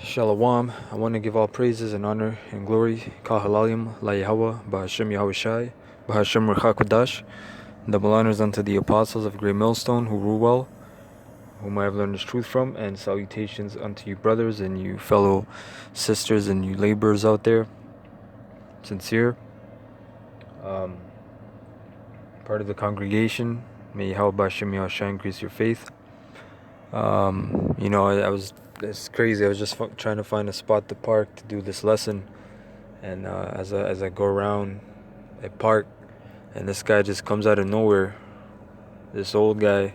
Shalom. I want to give all praises and honor and glory. Kal halalim la Yahweh, Bahashem Yahushai, Bahashem Rechakodash. Double honors unto the apostles of Great Millstone who rule well, whom I have learned this truth from, and salutations unto you brothers and you fellow sisters and you laborers out there. Sincere. Part of the congregation. May Yahweh Bahashem Yahushai increase your faith. It's crazy. I was just trying to find a spot to park to do this lesson, and as I go around, I park, and this guy just comes out of nowhere. This old guy,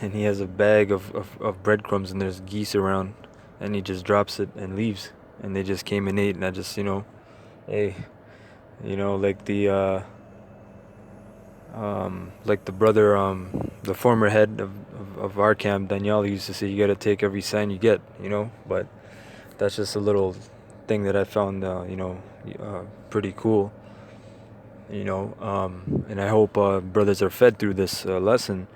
and he has a bag of breadcrumbs, and there's geese around, and he just drops it and leaves, and they just came and ate, and I just hey, like the brother, the former head of our camp, Daniel, used to say, you gotta take every sign you get, but that's just a little thing that I found, pretty cool, and I hope brothers are fed through this lesson.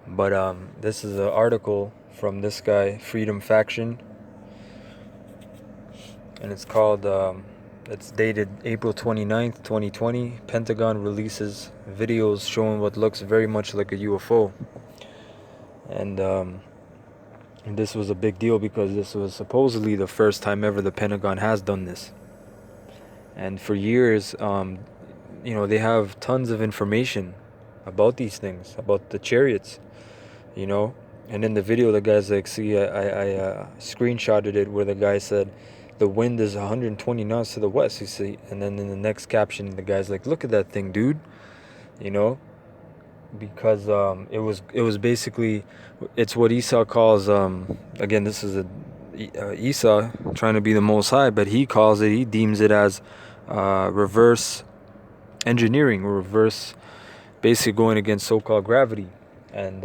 But this is an article from this guy, Freedom Faction, and it's called, it's dated April 29th, 2020. Pentagon releases videos showing what looks very much like a UFO. And this was a big deal because this was supposedly the first time ever the Pentagon has done this. And for years, they have tons of information about these things, about the chariots, And in the video, the guy's like, see, I screenshotted it where the guy said, the wind is 120 knots to the west, you see. And then in the next caption, the guy's like, look at that thing, dude. Because it was basically, it's what Esau calls, again, this is Esau trying to be the Most High, but he deems it as reverse engineering, or reverse, basically going against so-called gravity. And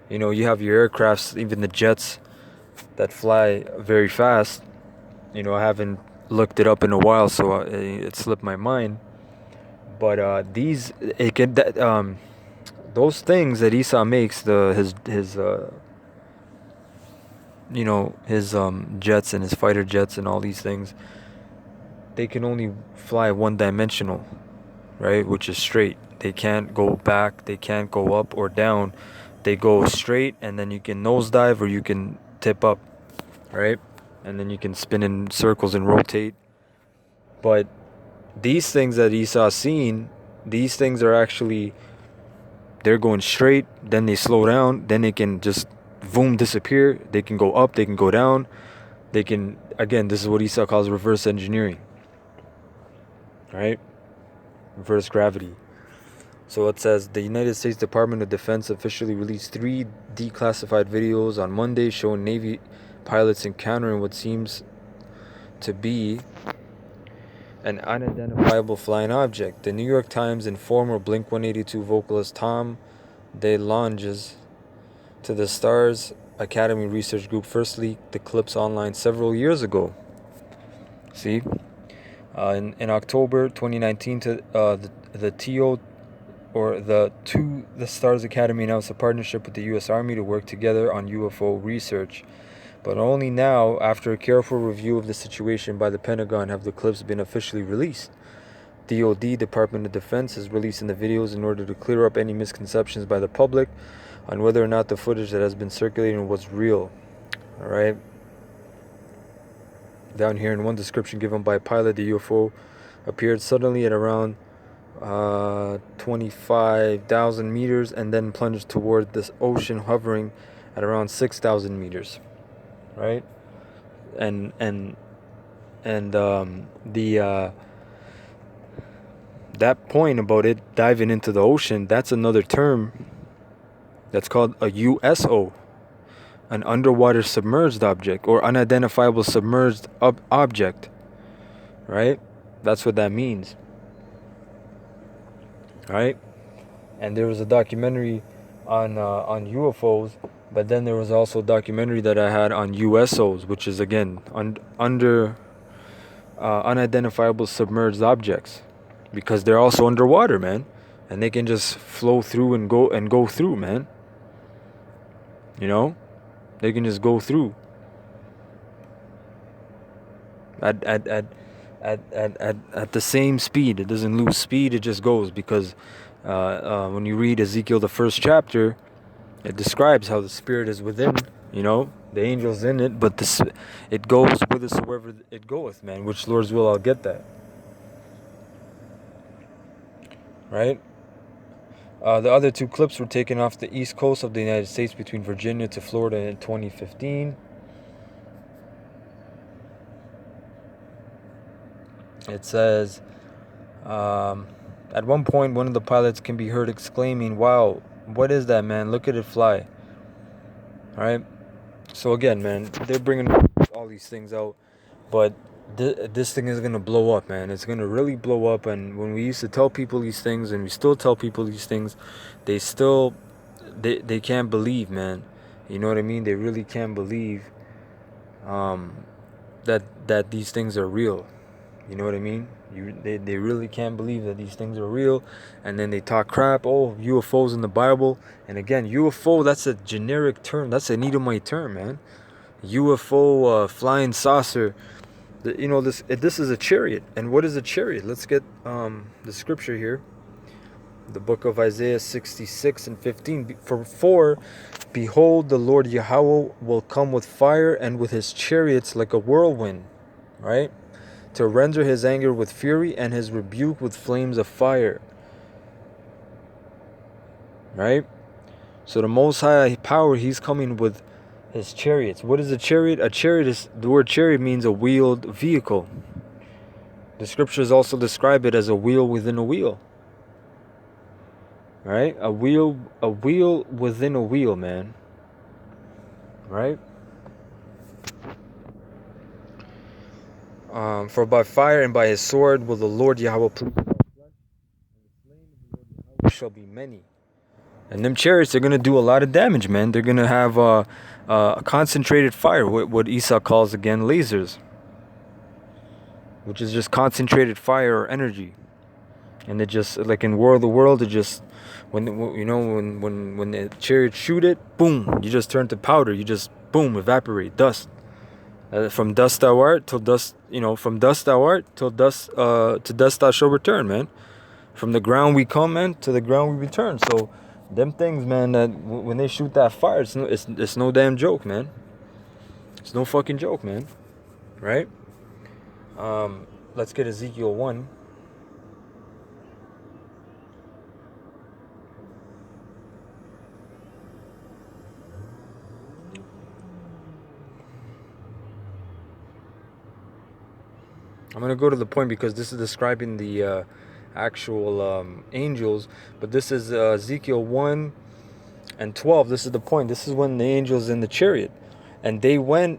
you have your aircrafts, even the jets that fly very fast. I haven't looked it up in a while, so it slipped my mind. But those things that Esau makes, his jets and his fighter jets and all these things, they can only fly one-dimensional, right? Which is straight. They can't go back. They can't go up or down. They go straight, and then you can nosedive or you can tip up, right? And then you can spin in circles and rotate. But these things that Esau's seen, these things are actually, they're going straight, then they slow down, then they can just boom, disappear. They can go up, they can go down. They can, again, this is what Esau calls reverse engineering, right? Reverse gravity. So it says, the United States Department of Defense officially released 3 declassified videos on Monday showing Navy pilots encountering what seems to be an unidentifiable flying object. The New York Times and former Blink-182 vocalist Tom DeLonge's to the Stars Academy Research Group first leaked the clips online several years ago. See? In October 2019, the Stars Academy announced a partnership with the U.S. Army to work together on UFO research. But only now, after a careful review of the situation by the Pentagon, have the clips been officially released. DoD, Department of Defense, is releasing the videos in order to clear up any misconceptions by the public on whether or not the footage that has been circulating was real. Alright? Down here in one description given by a pilot, the UFO appeared suddenly at around 25,000 meters and then plunged toward this ocean, hovering at around 6,000 meters. Right? And that point about it diving into the ocean, that's another term that's called a USO, an underwater submerged object, or unidentifiable submerged object, right? That's what that means, right? And there was a documentary on UFOs, but then there was also a documentary that I had on USOs, which is again unidentifiable submerged objects, because they're also underwater, man, and they can just flow through and go through, man. They can just go through. at the same speed. It doesn't lose speed, it just goes, because when you read Ezekiel, the first chapter, it describes how the spirit is within, the angel's in it, but it goes whithersoever it goeth, man, which Lord's will, I'll get that. Right? The other two clips were taken off the east coast of the United States between Virginia to Florida in 2015. It says, at one point, one of the pilots can be heard exclaiming, "Wow, what is that, man? Look at it fly." All right? So again, man, they're bringing all these things out, but this thing is going to blow up, man. It's going to really blow up. And when we used to tell people these things, and we still tell people these things, they can't believe, man. You know what I mean? They really can't believe that these things are real. You know what I mean? They really can't believe that these things are real. And then they talk crap. Oh, UFOs in the Bible. And again, UFO, that's a generic term. That's an Edomite term, man. UFO, flying saucer. This is a chariot. And what is a chariot? Let's get the scripture here. The book of Isaiah 66 and 15. For behold, the Lord Yahweh will come with fire, and with his chariots like a whirlwind. Right? To render his anger with fury and his rebuke with flames of fire. Right? So the Most High power, he's coming with his chariots. What is a chariot? A chariot is, the word chariot means a wheeled vehicle. The scriptures also describe it as a wheel within a wheel. Right? A wheel within a wheel, man. Right? For by fire and by his sword will the Lord Yahweh plead with our flesh, and the slain of the Lord Yahweh shall be many. And them chariots, they're going to do a lot of damage, man. They're going to have a concentrated fire, what Esau calls, again, lasers, which is just concentrated fire or energy. And it just, like in War of the World, it just, when the chariots shoot it, boom, you just turn to powder. You just, boom, evaporate, dust. From dust thou art till dust, from dust thou art till dust, to dust thou shalt return, man. From the ground we come, man, to the ground we return. So them things, man, that when they shoot that fire, it's no damn joke, man. It's no fucking joke, man. Right? Let's get Ezekiel 1. I'm going to go to the point because this is describing the actual angels. But this is Ezekiel 1 and 12. This is the point. This is when the angels in the chariot. And they went,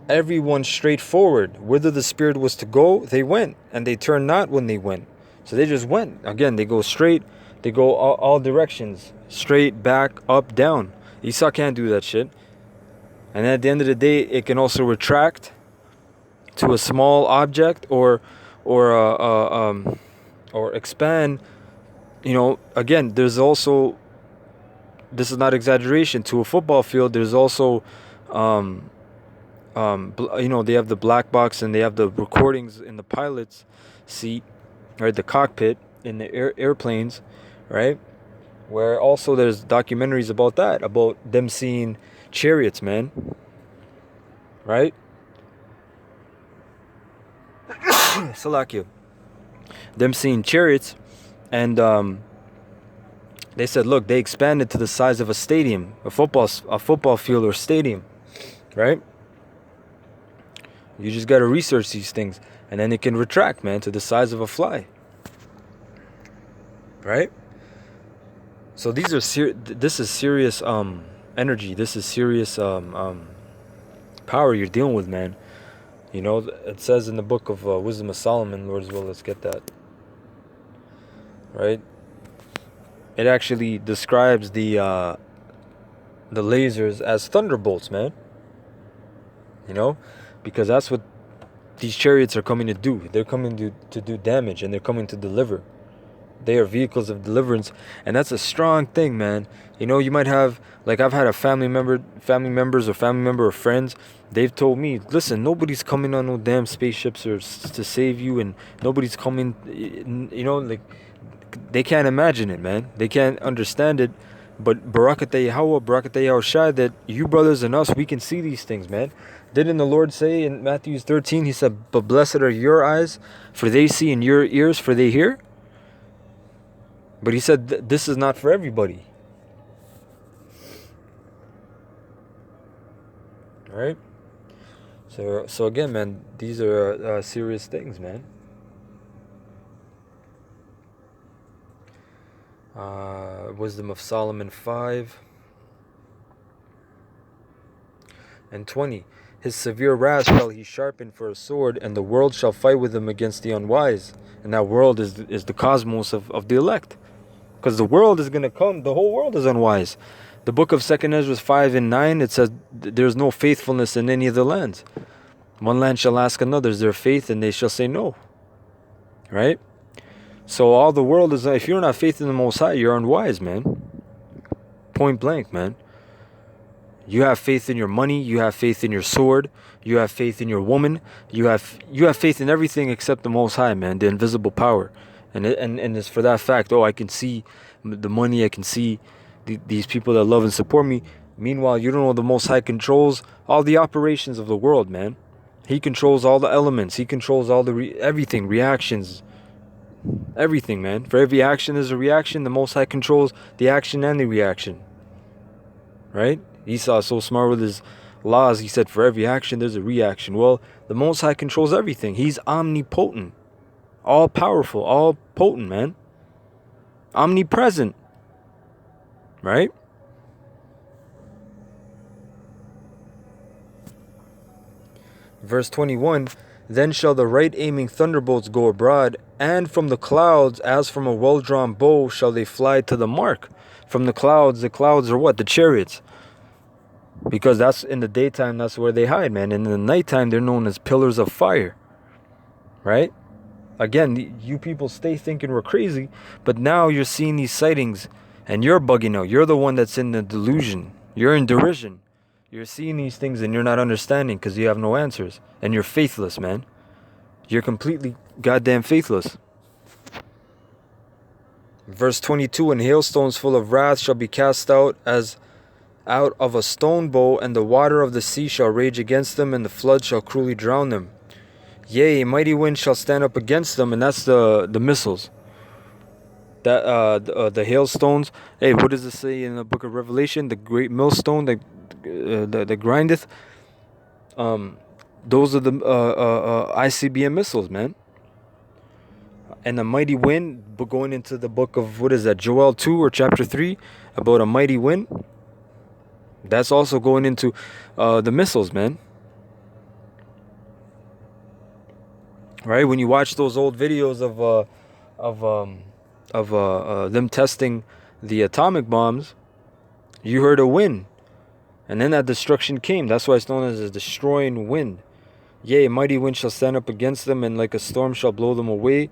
everyone straight forward. Whither the Spirit was to go, they went. And they turned not when they went. So they just went. Again, they go straight. They go all directions. Straight, back, up, down. Esau can't do that shit. And at the end of the day, it can also retract to a small object or expand. Again, there's also, this is not exaggeration, to a football field. There's also they have the black box, and they have the recordings in the pilot's seat, right, the cockpit in the airplanes, right, where also there's documentaries about that, about them seeing chariots, man. Right? Salakia. Them seeing chariots, and they said, look, they expanded to the size of a stadium, a football field or stadium, right? You just got to research these things, and then it can retract, man, to the size of a fly, right? So these are this is serious energy. This is serious power you're dealing with, man. It says in the book of Wisdom of Solomon, Lord's will, let's get that. Right? It actually describes the lasers as thunderbolts, man. Because that's what these chariots are coming to do. They're coming to do damage, and they're coming to deliver. They are vehicles of deliverance, and that's a strong thing, man. You know, you might have, like, I've had a family members or family member or friends. They've told me, listen, nobody's coming on no damn spaceships to save you, and nobody's coming. You know, like, they can't imagine it, man. They can't understand it. But Barakatay Yahweh, Barakatay Yahushai, that you brothers and us, we can see these things, man. Didn't the Lord say in Matthew 13, he said, but blessed are your eyes, for they see, and your ears, for they hear? But he said, this is not for everybody. All right? So again, man, these are serious things, man. Wisdom of Solomon 5 and 20. His severe wrath shall he sharpen for a sword, and the world shall fight with him against the unwise. And that world is the cosmos of the elect. Because the world is going to come, the whole world is unwise. The book of 2nd Ezra 5 and 9, it says, there's no faithfulness in any of the lands. One land shall ask another, is there faith? And they shall say no. Right? So all the world is, if you're not faith in the Most High, you're unwise, man. Point blank, man. You have faith in your money, you have faith in your sword, you have faith in your woman, you have faith in everything except the Most High, man, the invisible power. And it's for that fact, I can see the money, I can see these people that love and support me. Meanwhile, you don't know the Most High controls all the operations of the world, man. He controls all the elements. He controls all the everything, reactions, everything, man. For every action is a reaction. The Most High controls the action and the reaction. Right? Esau is so smart with his laws. He said, for every action, there's a reaction. Well, the Most High controls everything. He's omnipotent. All powerful, all potent, man. Omnipresent. Right? Verse 21, then shall the right aiming thunderbolts go abroad, and from the clouds, as from a well-drawn bow, shall they fly to the mark. From the clouds are what? The chariots. Because that's in the daytime, that's where they hide, man. And in the nighttime, they're known as pillars of fire. Right? Again, you people stay thinking we're crazy, but now you're seeing these sightings, and you're bugging out. You're the one that's in the delusion. You're in derision. You're seeing these things and you're not understanding because you have no answers. And you're faithless, man. You're completely goddamn faithless. Verse 22, and hailstones full of wrath shall be cast out as out of a stone bow, and the water of the sea shall rage against them, and the flood shall cruelly drown them. Yea, a mighty wind shall stand up against them, and that's the missiles. That the hailstones. Hey, what does it say in the book of Revelation? The great millstone that grindeth. Those are the ICBM missiles, man. And a mighty wind, going into the book of, what is that, Joel 2 or chapter 3, about a mighty wind. That's also going into the missiles, man. Right? When you watch those old videos of them testing the atomic bombs, you heard a wind. And then that destruction came. That's why it's known as a destroying wind. Yea, a mighty wind shall stand up against them, and like a storm shall blow them away.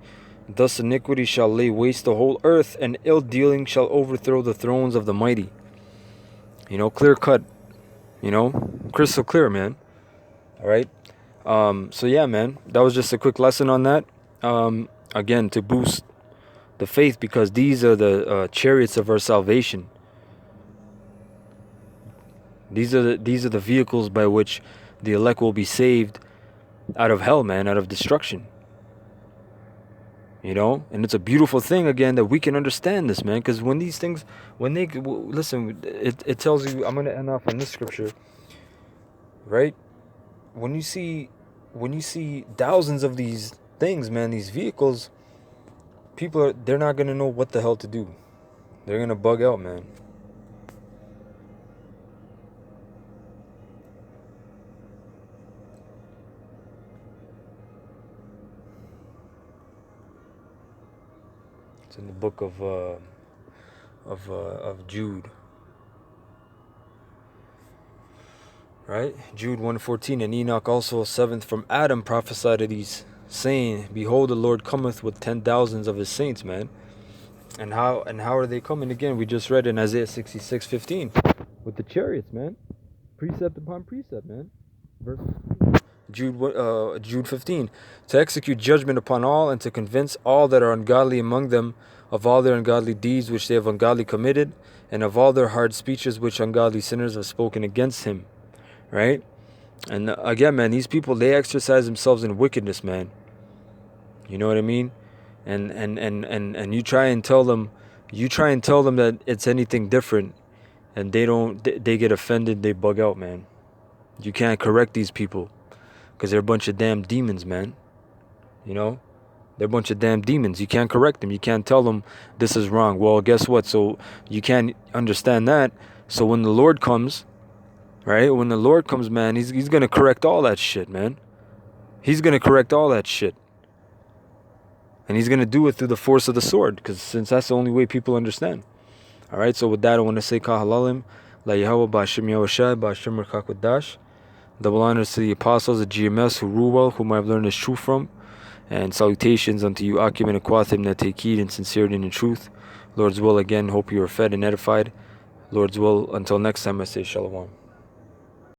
Thus iniquity shall lay waste the whole earth, and ill dealing shall overthrow the thrones of the mighty. You know, clear cut. You know, crystal clear, man. All right. So yeah, man, that was just a quick lesson on that. Again, to boost the faith, because these are the chariots of our salvation. These are the vehicles by which the elect will be saved out of hell, man, out of destruction. You know, and it's a beautiful thing, again, that we can understand this, man, because when these things, when they listen, it tells you. I'm going to end off on this scripture, right? When you see thousands of these things, man, these vehicles, they're not going to know what the hell to do. They're going to bug out, man. It's in the book of Jude. Right? Jude 1:14, and Enoch also, seventh from Adam, prophesied of these, saying, behold, the Lord cometh with 10,000s of his saints, man. And how are they coming? Again, we just read in Isaiah 66:15 with the chariots, man. Precept upon precept, man. Verse Jude 15, to execute judgment upon all and to convince all that are ungodly among them of all their ungodly deeds which they have ungodly committed, and of all their hard speeches which ungodly sinners have spoken against him. Right? And again, man, these people, they exercise themselves in wickedness, man. You know what I mean? And you try and tell them that it's anything different, and they get offended, they bug out, man. You can't correct these people because they're a bunch of damn demons, man. You know? They're a bunch of damn demons. You can't correct them. You can't tell them this is wrong. Well, guess what? So you can't understand that. So when the Lord comes, right? When the Lord comes, man, he's going to correct all that shit, man. He's going to correct all that shit. And he's going to do it through the force of the sword, because since that's the only way people understand. All right, so with that, I want to say Kahalalim, La Yahweh Ba'ashim Yahushai, Ba'ashim Merkakwadash. Double honors to the apostles of GMS who rule well, whom I've learned this truth from. And salutations unto you, Akim and Aquathim, that take heed in sincerity and in truth. Lord's will, again, hope you are fed and edified. Lord's will, until next time, I say Shalom.